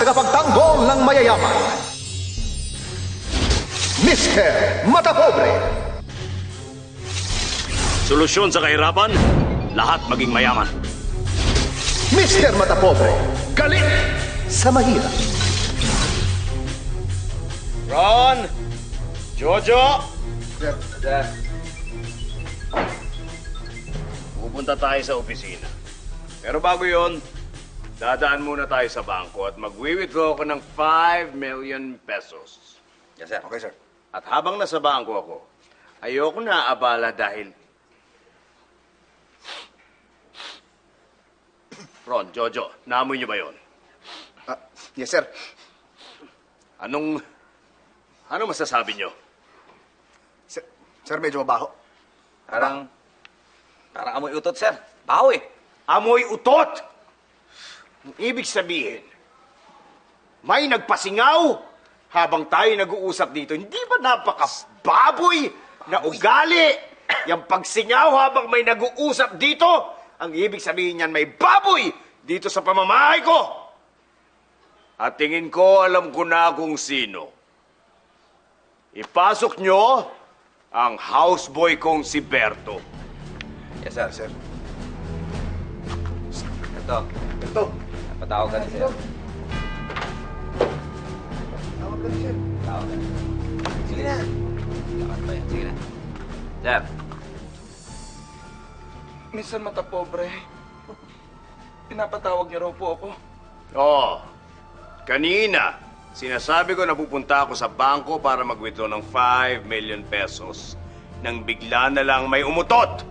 tagapagtanggol ng mayayaman, Mr. Matapobre. Solusyon sa kahirapan, lahat maging mayaman. Mr. Matapobre, galit sa mahirap. Ron! Jojo! Pupunta tayo sa opisina. Pero bago yon, dadaan muna tayo sa bangko at mag-withdraw ko ng 5 million pesos. Yes, sir. Okay, sir. At habang nasa bangko ako, ayoko na abala dahil... Ron, Jojo, naamoy niyo ba yon? Yes, sir. Ano masasabi niyo? Sir, medyo mabaho. Parang amoy utot, sir. Baho eh. Amoy utot! Ang ibig sabihin, may nagpasingaw habang tayo nag-uusap dito. Hindi ba napakababoy na ugali? Yung pagsingaw habang may nag-uusap dito, ang ibig sabihin niyan may baboy dito sa pamamahay ko. At tingin ko, alam ko na kung sino. Ipasok nyo ang houseboy kong si Berto. Yes, sir. Sir. Ito. Napatawag ka ni sir. Tawag ka, sir. Tawag ka. Sige na. Lakad pa yan. Sige na. Sir. Minsan Matapobre, pinapatawag niyo raw po ako. Oo. Kanina, sinasabi ko na pupunta ako sa bangko para mag-withdraw ng 5 million pesos nang bigla na lang may umutot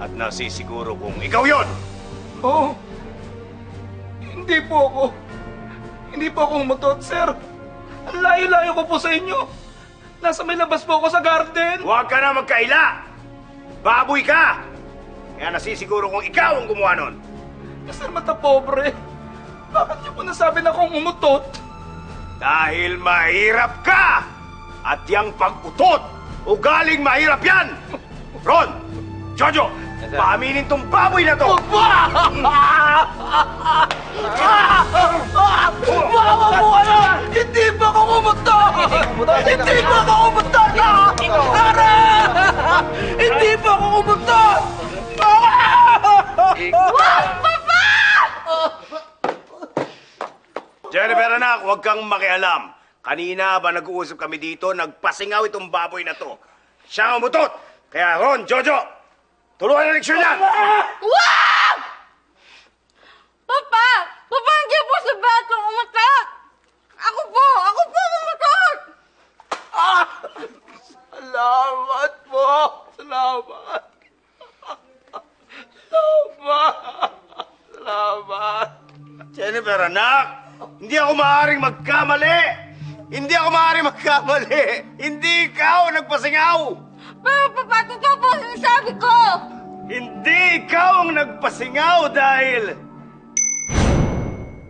at nasisiguro kung ikaw yon. Oo. Hindi po ako umutot, sir. Ang layo-layo ko po sa inyo. Nasa may labas po ako sa garden. Huwag ka na magkaila! Baboy ka! Kaya nasisiguro kung ikaw ang gumawa nun. Sir Matapobre, bakit niyo po nasabi na akong umutot? Dahil mahirap ka! At yang pag-utot, ugaling mahirap yan! Ron! Jojo! Yes, sir. Paaminin tong baboy na to! Mama po ano! Hindi pa ako umutot! Hindi pa ako umutot! Ara! Hindi pa ako umutot! Jennifer, anak, huwag kang makialam. Kanina ba nag-uusap kami dito, nagpasingaw itong baboy na to. Siya ang umutot. Kaya Ron, Jojo, tulungan ang leksyon yan! Wag! Papa! Papa, hindi po si Betong umutot! Ako po umutot! Salamat po! Salamat! Salamat! Jennifer, anak, hindi ako maaaring magkamali! Hindi ako maaaring magkamali! Hindi ikaw ang nagpasingaw! Pero Papa, totoo po sinasabi ko! Hindi ikaw ang nagpasingaw dahil...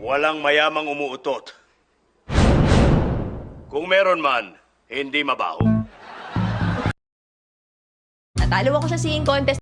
walang mayamang umuutot. Kung meron man, hindi mabaho. Natalo ako sa singing contest.